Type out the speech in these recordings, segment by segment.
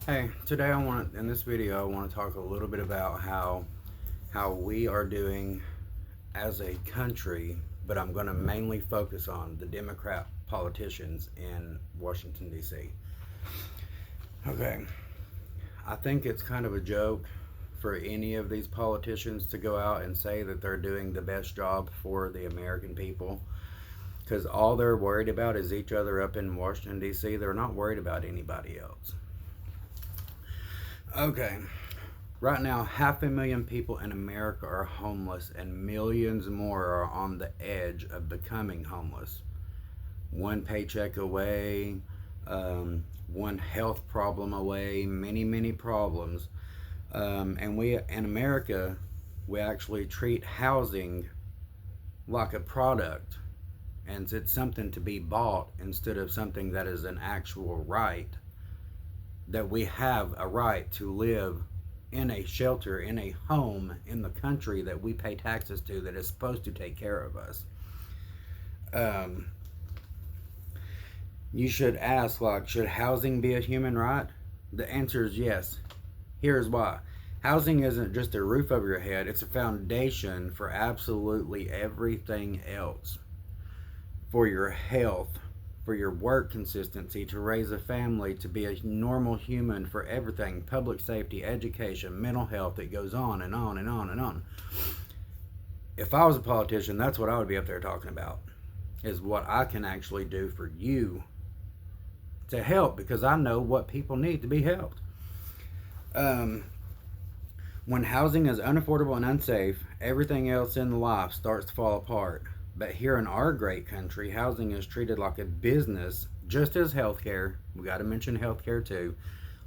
Hey, today in this video I want to talk a little bit about how we are doing as a country, but I'm going to mainly focus on the Democrat politicians in Washington D.C. Okay, I think it's kind of a joke for any of these politicians to go out and say that they're doing the best job for the American people because all they're worried about is each other up in Washington D.C. They're not worried about anybody else. Okay, right now, 500,000 people in America are homeless, and millions more are on the edge of becoming homeless. One paycheck away, one health problem away, many, many problems. And we, in America, we actually treat housing like a product, and it's something to be bought instead of something that is an actual right. That we have a right to live in a shelter, in a home, in the country that we pay taxes to, that is supposed to take care of us. Um, you should ask, like, should housing be a human right? The answer is yes. Here's why. Housing isn't just a roof over your head, it's a foundation for absolutely everything else. For your health, for your work consistency, to raise a family, to be a normal human, for everything, public safety, education, mental health. It goes on and on and on and on. If I was a politician, that's what I would be up there talking about, is what I can actually do for you to help, because I know what people need to be helped. Um, when housing is unaffordable and unsafe, everything else in life starts to fall apart. But here in our great country, housing is treated like a business, just as healthcare. We got to mention healthcare too.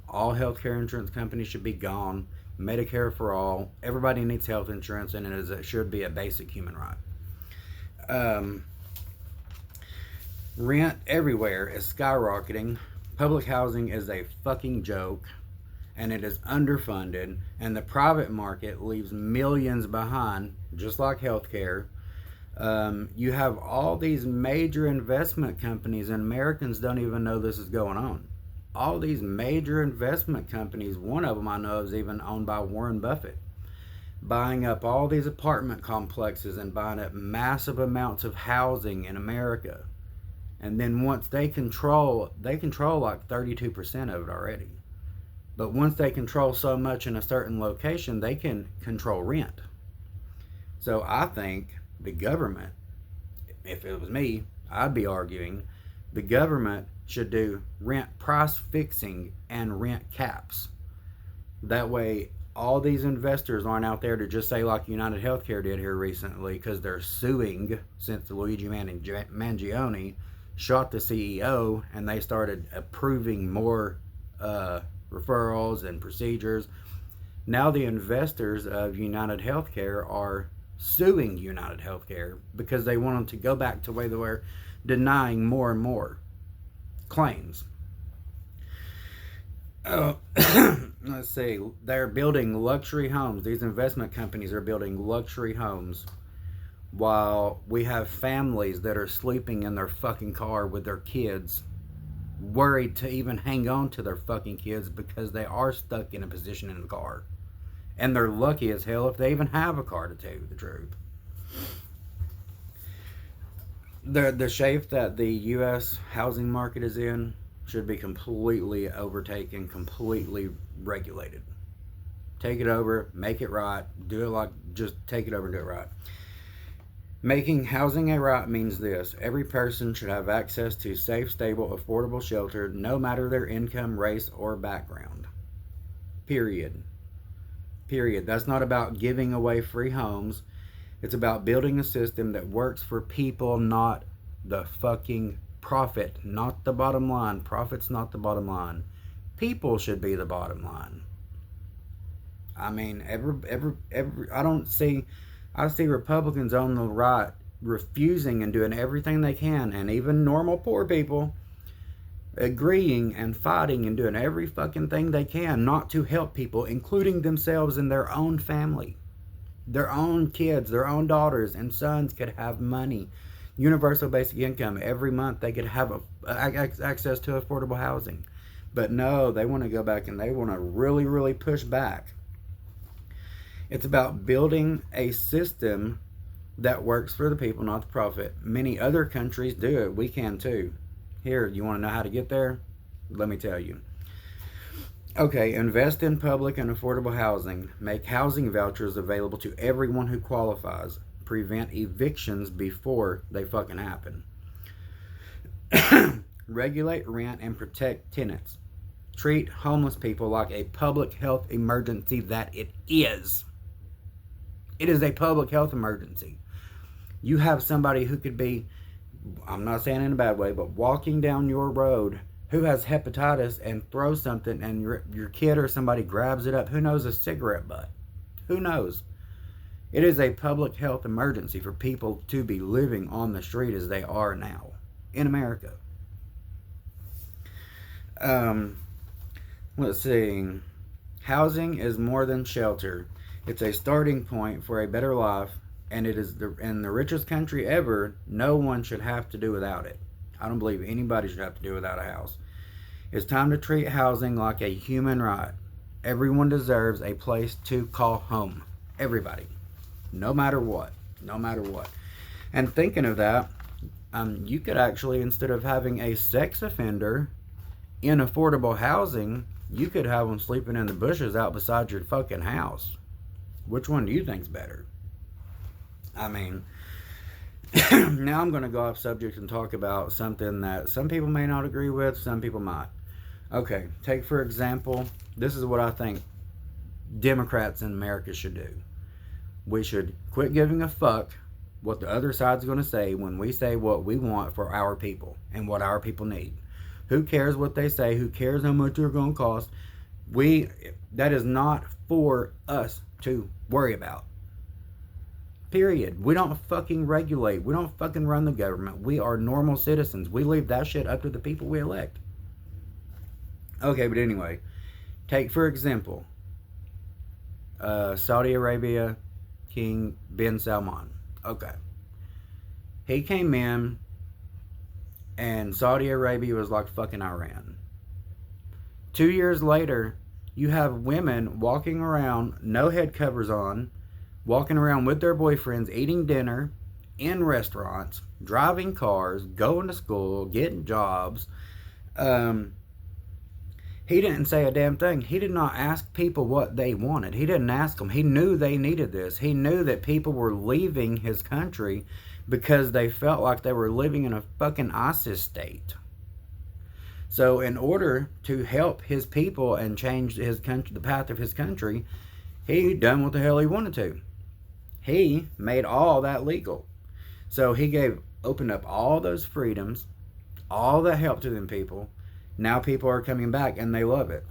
All healthcare insurance companies should be gone. Medicare for all. Everybody needs health insurance, and it should be a basic human right. Um, Rent everywhere is skyrocketing. Public housing is a fucking joke, and it is underfunded. And the private market leaves millions behind, just like healthcare. You have all these major investment companies, and Americans don't even know this is going on. All these major investment companies, one of them I know is even owned by Warren Buffett, buying up all these apartment complexes and buying up massive amounts of housing in America. And then once they control like 32% of it already. But once they control so much in a certain location, they can control rent. So I think the government, if it was me, I'd be arguing the government should do rent price fixing and rent caps. That way, all these investors aren't out there to just say, like United Healthcare did here recently, because they're suing since Luigi Mangione shot the CEO and they started approving more referrals and procedures. Now, the investors of United Healthcare are suing United Healthcare because they want them to go back to the way they were, denying more and more claims. Let's see. They're building luxury homes. These investment companies are building luxury homes while we have families that are sleeping in their fucking car with their kids, worried to even hang on to their fucking kids because they are stuck in a position in the car. And they're lucky as hell if they even have a car, to tell you the truth. The shape that the U.S. housing market is in should be completely overtaken, completely regulated. Take it over, make it right, do it like, just take it over and do it right. Making housing a right means this: every person should have access to safe, stable, affordable shelter, no matter their income, race, or background. Period. Period. That's not about giving away free homes. It's about building a system that works for people, not the fucking profit, not the bottom line. Profit's not the bottom line. People should be the bottom line. I mean, I see Republicans on the right refusing and doing everything they can, and even normal poor people agreeing and fighting and doing every fucking thing they can not to help people, including themselves and their own family. Their own kids, their own daughters and sons could have money. Universal basic income every month. They could have access to affordable housing. But no, they want to go back and they want to really, really push back. It's about building a system that works for the people, not the profit. Many other countries do it. We can too. Here, you want to know how to get there? Let me tell you. Okay, invest in public and affordable housing. Make housing vouchers available to everyone who qualifies. Prevent evictions before they fucking happen. Regulate rent and protect tenants. Treat homeless people like a public health emergency that it is. It is a public health emergency. You have somebody who could be, I'm not saying in a bad way, but walking down your road who has hepatitis and throws something and your kid or somebody grabs it up. Who knows, a cigarette butt? Who knows? It is a public health emergency for people to be living on the street as they are now in America. Let's see. Housing is more than shelter. It's a starting point for a better life, and it is in the richest country ever. No one should have to do without it. I don't believe anybody should have to do without a house. It's time to treat housing like a human right. Everyone deserves a place to call home. Everybody. No matter what. No matter what. And thinking of that, you could actually, instead of having a sex offender in affordable housing, you could have them sleeping in the bushes out beside your fucking house. Which one do you think's better? I mean, now I'm going to go off subject and talk about something that some people may not agree with, some people might. Okay, take for example, this is what I think Democrats in America should do. We should quit giving a fuck what the other side's going to say when we say what we want for our people and what our people need. Who cares what they say? Who cares how much they're going to cost? That is not for us to worry about. Period. We don't fucking regulate. We don't fucking run the government. We are normal citizens. We leave that shit up to the people we elect. Okay, but anyway, take for example, Saudi Arabia, King bin Salman. Okay. He came in and Saudi Arabia was like fucking Iran. 2 years later, you have women walking around, no head covers on, walking around with their boyfriends, eating dinner in restaurants, driving cars, going to school, getting jobs. He didn't say a damn thing. He did not ask people what they wanted. He didn't ask them. He knew they needed this. He knew that people were leaving his country because they felt like they were living in a fucking ISIS state. So in order to help his people and change his country, the path of his country, he done what the hell he wanted to. He made all that legal. So he opened up all those freedoms, all the help to them people. Now people are coming back and they love it.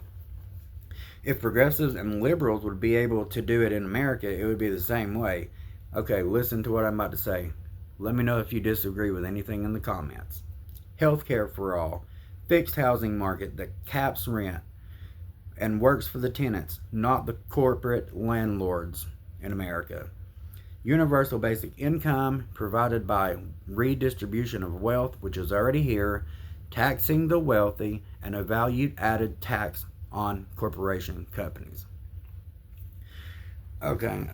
If progressives and liberals would be able to do it in America, it would be the same way. Okay, listen to what I'm about to say. Let me know if you disagree with anything in the comments. Healthcare for all. Fixed housing market that caps rent and works for the tenants, not the corporate landlords in America. Universal basic income provided by redistribution of wealth, which is already here, taxing the wealthy, and a value-added tax on corporation companies. Okay.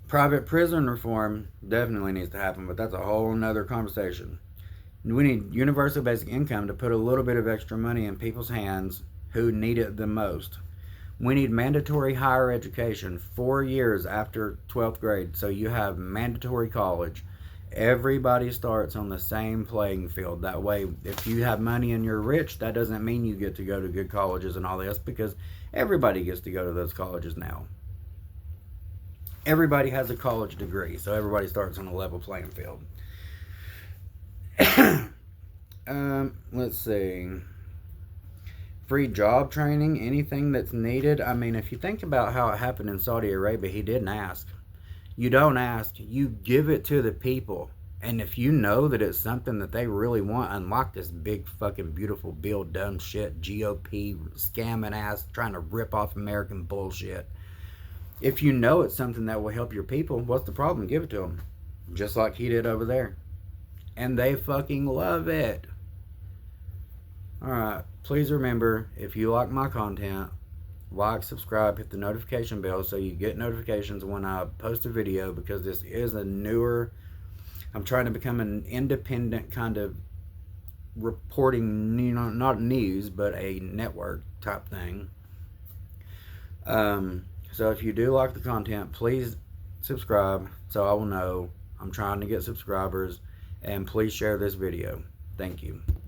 Private prison reform definitely needs to happen, but that's a whole nother conversation. We need universal basic income to put a little bit of extra money in people's hands who need it the most. We need mandatory higher education 4 years after 12th grade, so you have mandatory college. Everybody starts on the same playing field. That way, if you have money and you're rich, that doesn't mean you get to go to good colleges and all this, because everybody gets to go to those colleges now. Everybody has a college degree, so everybody starts on a level playing field. Let's see. Free job training, anything that's needed. I mean, if you think about how it happened in Saudi Arabia, he didn't ask. You don't ask, you give it to the people. And if you know that it's something that they really want, unlike this big fucking beautiful bill dumb shit, GOP scamming ass, trying to rip off American bullshit. If you know it's something that will help your people, what's the problem? Give it to them. Just like he did over there. And they fucking love it. Alright, please remember, if you like my content, like, subscribe, hit the notification bell so you get notifications when I post a video, because this is a newer, I'm trying to become an independent kind of reporting, not news, but a network type thing. So if you do like the content, please subscribe so I will know I'm trying to get subscribers, and please share this video. Thank you.